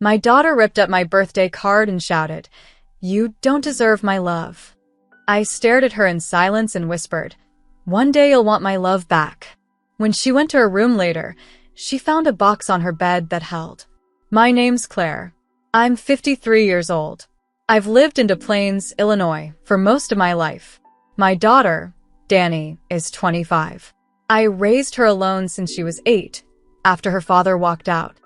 My daughter ripped up my birthday card and shouted, "You don't deserve my love." I stared at her in silence and whispered, "One day you'll want my love back." When she went to her room later, she found a box on her bed that held, "My name's Claire. I'm 53 years old. I've lived in Des Plaines, Illinois, for most of my life. My daughter, Danny, is 25. I raised her alone since she was 8, after her father walked out.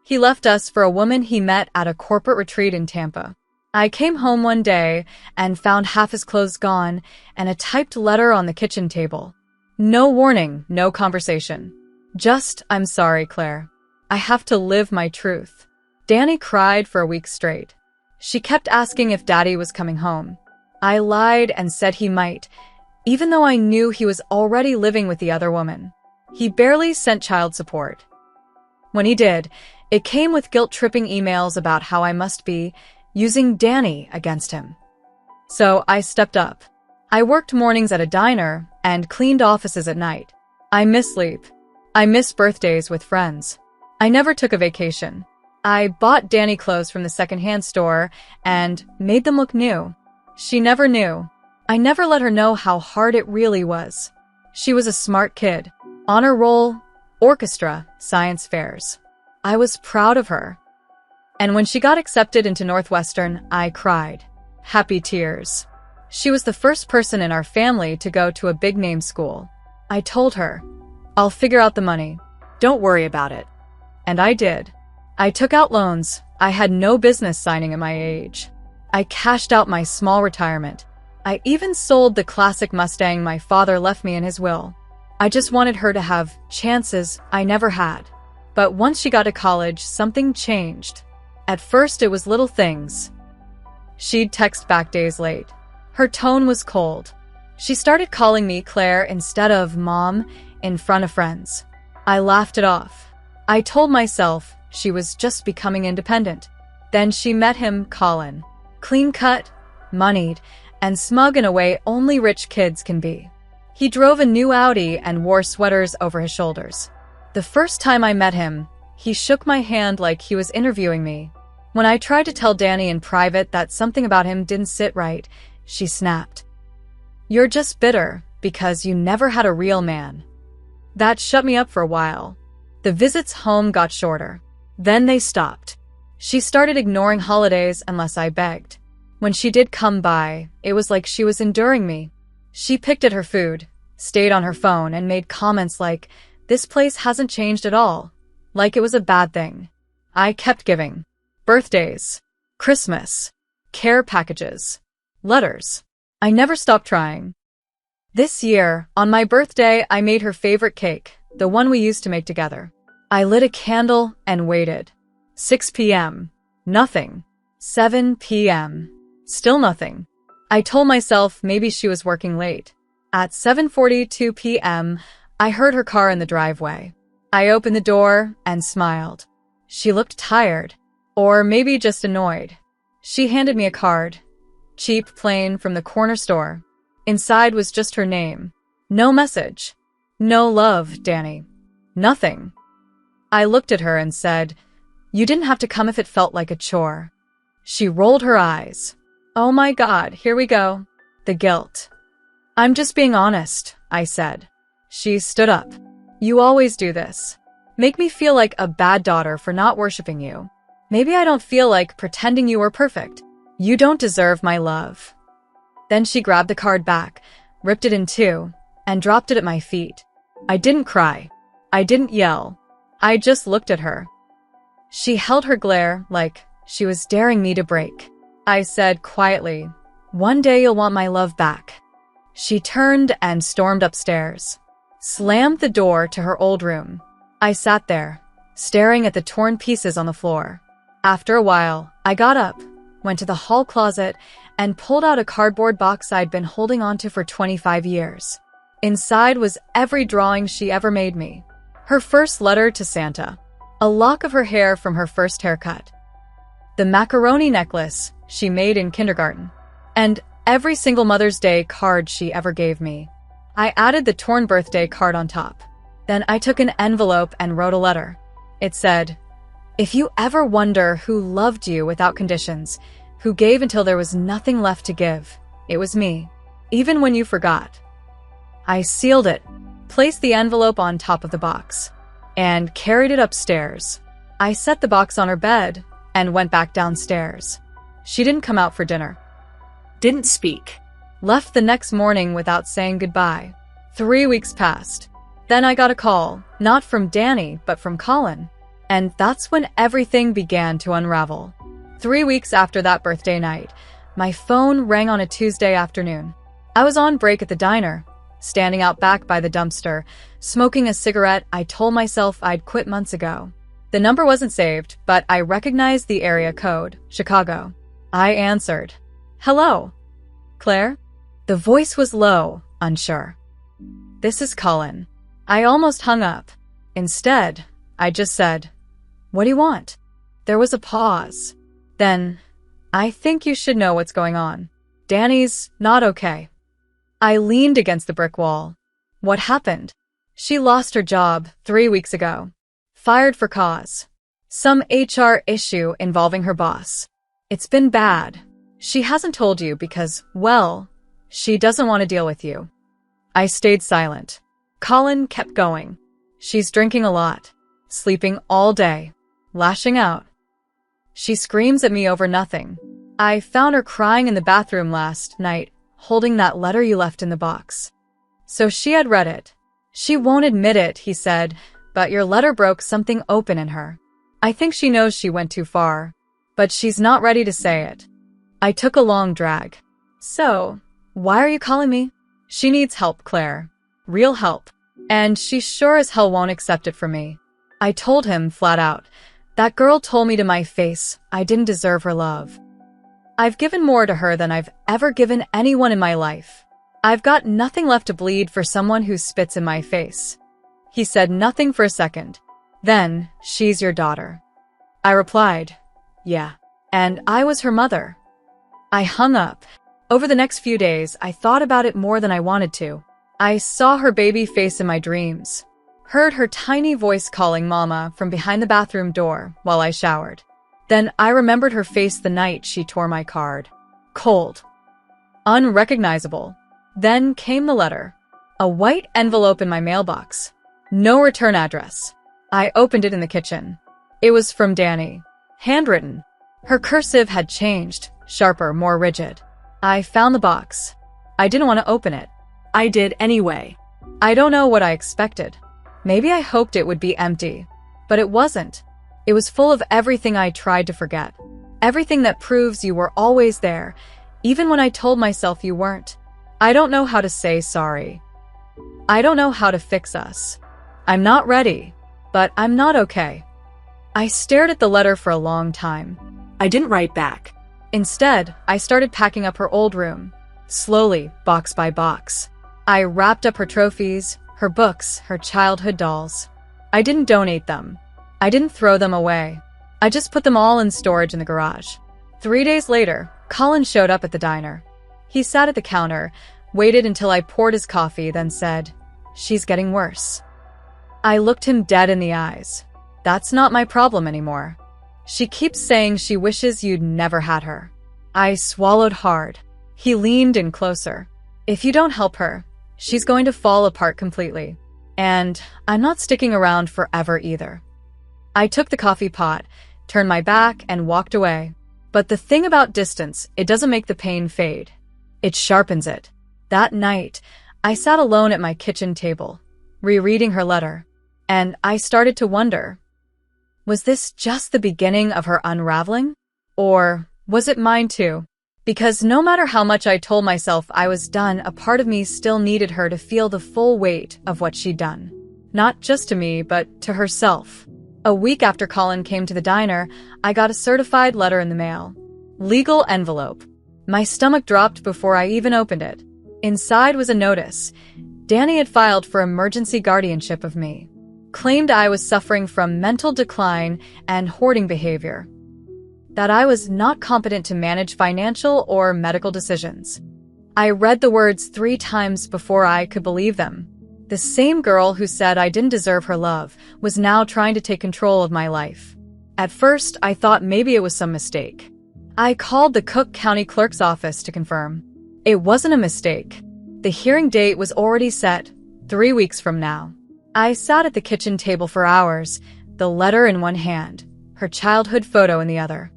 He left us for a woman he met at a corporate retreat in Tampa. I came home one day and found half his clothes gone and a typed letter on the kitchen table. No warning, no conversation. Just, "I'm sorry, Claire. I have to live my truth." Danny cried for a week straight. She kept asking if Daddy was coming home. I lied and said he might, even though I knew he was already living with the other woman. He barely sent child support. When he did, it came with guilt-tripping emails about how I must be using Danny against him. So I stepped up. I worked mornings at a diner and cleaned offices at night. I miss sleep. I miss birthdays with friends. I never took a vacation. I bought Danny clothes from the secondhand store and made them look new. She never knew. I never let her know how hard it really was. She was a smart kid. Honor roll, orchestra, science fairs. I was proud of her. And when she got accepted into Northwestern, I cried. Happy tears. She was the first person in our family to go to a big-name school. I told her, "I'll figure out the money. Don't worry about it." And I did. I took out loans I had no business signing at my age. I cashed out my small retirement. I even sold the classic Mustang my father left me in his will. I just wanted her to have chances I never had. But once she got to college, something changed. At first, it was little things. She'd text back days late. Her tone was cold. She started calling me Claire instead of Mom in front of friends. I laughed it off. I told myself she was just becoming independent. Then she met him, Colin. Clean-cut, moneyed, and smug in a way only rich kids can be. He drove a new Audi and wore sweaters over his shoulders. The first time I met him, he shook my hand like he was interviewing me. When I tried to tell Danny in private that something about him didn't sit right, she snapped. "You're just bitter because you never had a real man." That shut me up for a while. The visits home got shorter. Then they stopped. She started ignoring holidays unless I begged. When she did come by, it was like she was enduring me. She picked at her food, stayed on her phone, and made comments like, "This place hasn't changed at all," like it was a bad thing. I kept giving. Birthdays, Christmas, care packages, letters. I never stopped trying. This year, on my birthday, I made her favorite cake, the one we used to make together. I lit a candle and waited. 6 p.m. Nothing. 7 p.m. Still nothing. I told myself maybe she was working late. At 7:42 p.m., I heard her car in the driveway. I opened the door and smiled. She looked tired, or maybe just annoyed. She handed me a card. Cheap, plain, from the corner store. Inside was just her name. No message. No love, Danny. Nothing. I looked at her and said, "You didn't have to come if it felt like a chore." She rolled her eyes. "Oh my God, here we go. The guilt." "I'm just being honest," I said. She stood up. "You always do this. Make me feel like a bad daughter for not worshiping you. Maybe I don't feel like pretending you were perfect. You don't deserve my love." Then she grabbed the card back, ripped it in two, and dropped it at my feet. I didn't cry. I didn't yell. I just looked at her. She held her glare like she was daring me to break. I said quietly, "One day you'll want my love back." She turned and stormed upstairs, slammed the door to her old room. I sat there, staring at the torn pieces on the floor. After a while, I got up, went to the hall closet, and pulled out a cardboard box I'd been holding onto for 25 years. Inside was every drawing she ever made me. Her first letter to Santa, a lock of her hair from her first haircut, the macaroni necklace she made in kindergarten, and every single Mother's Day card she ever gave me. I added the torn birthday card on top. Then I took an envelope and wrote a letter. It said, If you ever wonder who loved you without conditions, who gave until there was nothing left to give, it was me, even when you forgot. I sealed it, placed the envelope on top of the box, and carried it upstairs. I set the box on her bed and went back downstairs. She didn't come out for dinner. Didn't speak. Left the next morning without saying goodbye. 3 weeks passed. Then I got a call, not from Danny, but from Colin. And that's when everything began to unravel. 3 weeks after that birthday night, my phone rang on a Tuesday afternoon. I was on break at the diner, standing out back by the dumpster, smoking a cigarette I told myself I'd quit months ago. The number wasn't saved, but I recognized the area code, Chicago. I answered. Hello? Claire? The voice was low, unsure. This is Colin. I almost hung up. Instead, I just said, what do you want? There was a pause. Then, I think you should know what's going on. Danny's not okay. I leaned against the brick wall. What happened? She lost her job 3 weeks ago. Fired for cause. Some HR issue involving her boss. It's been bad. She hasn't told you because, well, she doesn't want to deal with you. I stayed silent. Colin kept going. She's drinking a lot, sleeping all day, lashing out. She screams at me over nothing. I found her crying in the bathroom last night, holding that letter you left in the box. So she had read it. She won't admit it, he said, but your letter broke something open in her. I think she knows she went too far, but she's not ready to say it. I took a long drag. So, why are you calling me? She needs help, Claire. Real help. And she sure as hell won't accept it from me. I told him flat out. That girl told me to my face I didn't deserve her love. I've given more to her than I've ever given anyone in my life. I've got nothing left to bleed for someone who spits in my face. He said nothing for a second. Then, she's your daughter. I replied, yeah. And I was her mother. I hung up. Over the next few days, I thought about it more than I wanted to. I saw her baby face in my dreams. Heard her tiny voice calling Mama from behind the bathroom door while I showered. Then I remembered her face the night she tore my card. Cold. Unrecognizable. Then came the letter. A white envelope in my mailbox. No return address. I opened it in the kitchen. It was from Danny. Handwritten. Her cursive had changed, sharper, more rigid. I found the box. I didn't want to open it. I did anyway. I don't know what I expected. Maybe I hoped it would be empty. But it wasn't. It was full of everything I tried to forget. Everything that proves you were always there, even when I told myself you weren't. I don't know how to say sorry. I don't know how to fix us. I'm not ready, but I'm not okay. I stared at the letter for a long time. I didn't write back. Instead, I started packing up her old room. Slowly, box by box. I wrapped up her trophies, her books, her childhood dolls. I didn't donate them. I didn't throw them away. I just put them all in storage in the garage. 3 days later, Colin showed up at the diner. He sat at the counter, waited until I poured his coffee, then said, "She's getting worse." I looked him dead in the eyes. That's not my problem anymore. She keeps saying she wishes you'd never had her. I swallowed hard. He leaned in closer. If you don't help her, she's going to fall apart completely. And I'm not sticking around forever either. I took the coffee pot, turned my back, and walked away. But the thing about distance, it doesn't make the pain fade. It sharpens it. That night, I sat alone at my kitchen table, rereading her letter, and I started to wonder, was this just the beginning of her unraveling? Or was it mine too? Because no matter how much I told myself I was done, a part of me still needed her to feel the full weight of what she'd done. Not just to me, but to herself. A week after Colin came to the diner, I got a certified letter in the mail. Legal envelope. My stomach dropped before I even opened it. Inside was a notice. Danny had filed for emergency guardianship of me. Claimed I was suffering from mental decline and hoarding behavior. That I was not competent to manage financial or medical decisions. I read the words 3 times before I could believe them. The same girl who said I didn't deserve her love was now trying to take control of my life. At first, I thought maybe it was some mistake. I called the Cook County Clerk's office to confirm. It wasn't a mistake. The hearing date was already set, 3 weeks from now. I sat at the kitchen table for hours, the letter in one hand, her childhood photo in the other.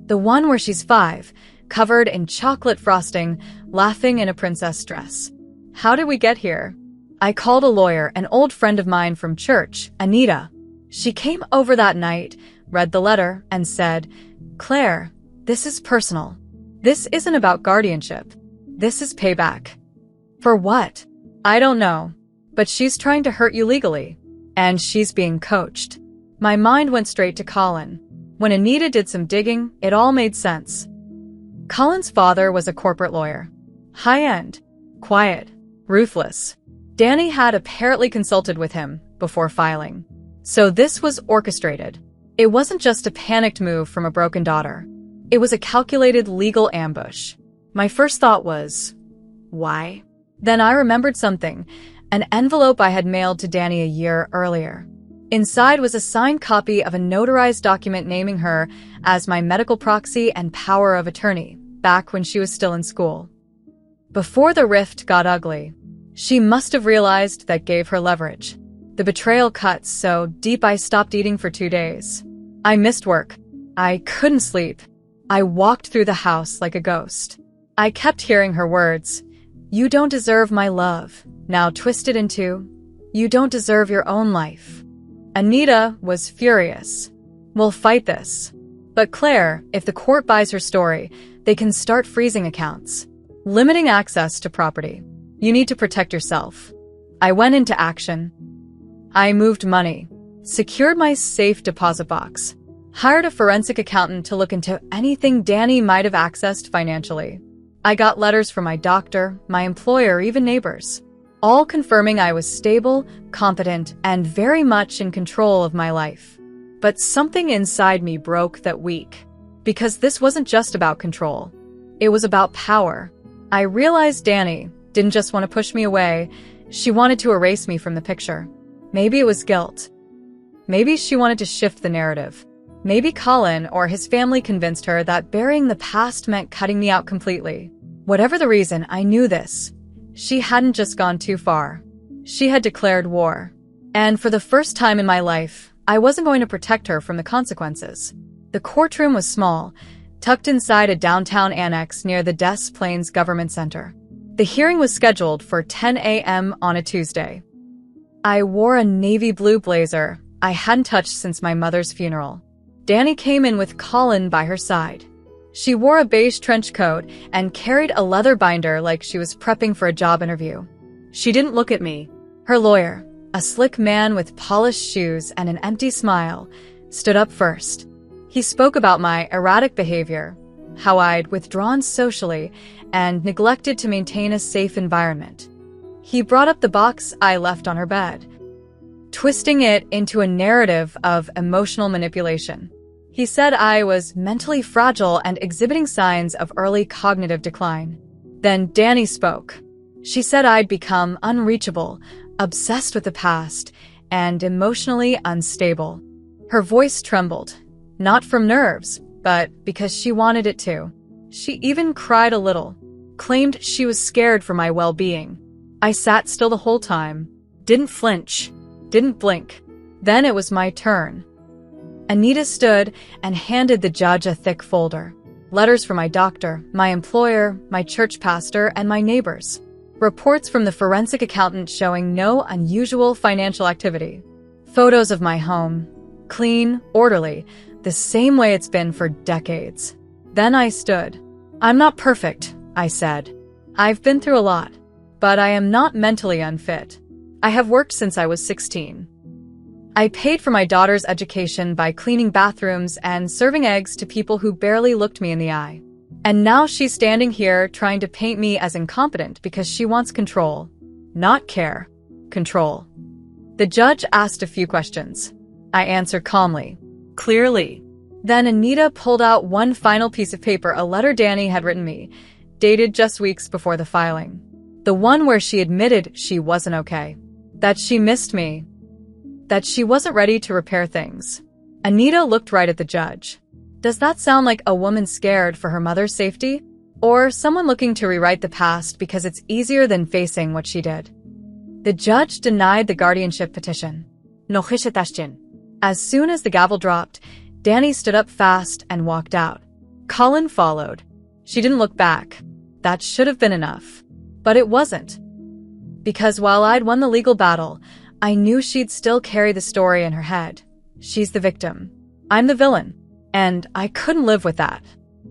The one where she's 5, covered in chocolate frosting, laughing in a princess dress. How did we get here? I called a lawyer, an old friend of mine from church, Anita. She came over that night, read the letter, and said, "Claire, this is personal. This isn't about guardianship. This is payback." For what? I don't know. But she's trying to hurt you legally. And she's being coached. My mind went straight to Colin. When Anita did some digging, it all made sense. Colin's father was a corporate lawyer. High-end, quiet, ruthless. Danny had apparently consulted with him before filing. So this was orchestrated. It wasn't just a panicked move from a broken daughter. It was a calculated legal ambush. My first thought was, why? Then I remembered something, an envelope I had mailed to Danny a year earlier. Inside was a signed copy of a notarized document naming her as my medical proxy and power of attorney, back when she was still in school. Before the rift got ugly, she must have realized that gave her leverage. The betrayal cut so deep I stopped eating for 2 days. I missed work. I couldn't sleep. I walked through the house like a ghost. I kept hearing her words, "You don't deserve my love," now twisted into, "You don't deserve your own life." Anita was furious. "We'll fight this." But Claire, if the court buys her story, they can start freezing accounts, limiting access to property. You need to protect yourself. I went into action. I moved money, secured my safe deposit box, hired a forensic accountant to look into anything Danny might have accessed financially. I got letters from my doctor, my employer, even neighbors, all confirming I was stable, competent, and very much in control of my life. But something inside me broke that week, because this wasn't just about control. It was about power. I realized Danny didn't just want to push me away, she wanted to erase me from the picture. Maybe it was guilt. Maybe she wanted to shift the narrative. Maybe Colin or his family convinced her that burying the past meant cutting me out completely. Whatever the reason, I knew this. She hadn't just gone too far. She had declared war. And for the first time in my life, I wasn't going to protect her from the consequences. The courtroom was small, tucked inside a downtown annex near the Des Plaines Government Center. The hearing was scheduled for 10 a.m. on a Tuesday. I wore a navy blue blazer I hadn't touched since my mother's funeral. Danny came in with Colin by her side. She wore a beige trench coat and carried a leather binder like she was prepping for a job interview. She didn't look at me. Her lawyer, a slick man with polished shoes and an empty smile, stood up first. He spoke about my erratic behavior, how I'd withdrawn socially and neglected to maintain a safe environment. He brought up the box I left on her bed, twisting it into a narrative of emotional manipulation. He said I was mentally fragile and exhibiting signs of early cognitive decline. Then Danny spoke. She said I'd become unreachable, obsessed with the past, and emotionally unstable. Her voice trembled, not from nerves, but because she wanted it to. She even cried a little, claimed she was scared for my well-being. I sat still the whole time, didn't flinch, didn't blink. Then it was my turn. Anita stood and handed the judge a thick folder. Letters from my doctor, my employer, my church pastor, and my neighbors. Reports from the forensic accountant showing no unusual financial activity. Photos of my home, clean, orderly, the same way it's been for decades. Then I stood. "I'm not perfect," I said. "I've been through a lot, but I am not mentally unfit. I have worked since I was 16. I paid for my daughter's education by cleaning bathrooms and serving eggs to people who barely looked me in the eye. And now she's standing here trying to paint me as incompetent because she wants control. Not care. Control." The judge asked a few questions. I answered calmly. "Clearly." Then Anita pulled out one final piece of paper, a letter Danny had written me, dated just weeks before the filing. The one where she admitted she wasn't okay. That she missed me. That she wasn't ready to repair things. Anita looked right at the judge. Does that sound like a woman scared for her mother's safety? Or someone looking to rewrite the past because it's easier than facing what she did? The judge denied the guardianship petition. As soon as the gavel dropped, Danny stood up fast and walked out. Colin followed. She didn't look back. That should have been enough. But it wasn't. Because while I'd won the legal battle, I knew she'd still carry the story in her head. She's the victim. I'm the villain. And I couldn't live with that.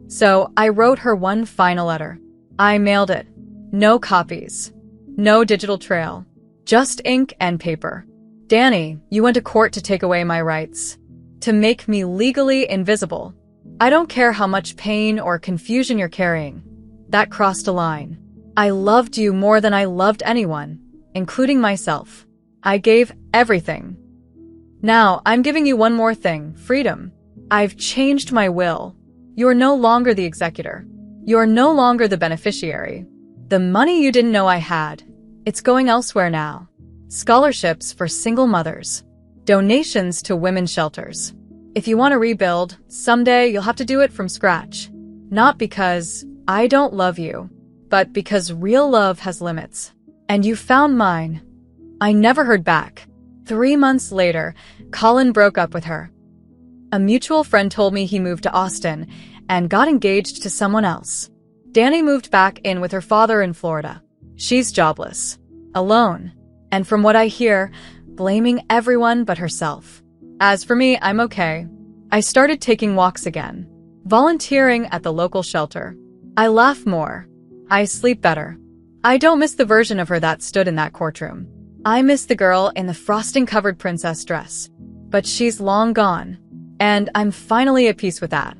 So I wrote her one final letter. I mailed it. No copies. No digital trail. Just ink and paper. Danny, you went to court to take away my rights. To make me legally invisible. I don't care how much pain or confusion you're carrying. That crossed a line. I loved you more than I loved anyone, including myself. I gave everything. Now, I'm giving you one more thing, freedom. I've changed my will. You're no longer the executor. You're no longer the beneficiary. The money you didn't know I had, it's going elsewhere now. Scholarships for single mothers. Donations to women's shelters. If you want to rebuild, someday you'll have to do it from scratch. Not because I don't love you, but because real love has limits. And you found mine. I never heard back. 3 months later, Colin broke up with her. A mutual friend told me he moved to Austin and got engaged to someone else. Danny moved back in with her father in Florida. She's jobless, alone, and from what I hear, blaming everyone but herself. As for me, I'm okay. I started taking walks again, volunteering at the local shelter. I laugh more. I sleep better. I don't miss the version of her that stood in that courtroom. I miss the girl in the frosting-covered princess dress. But she's long gone, and I'm finally at peace with that.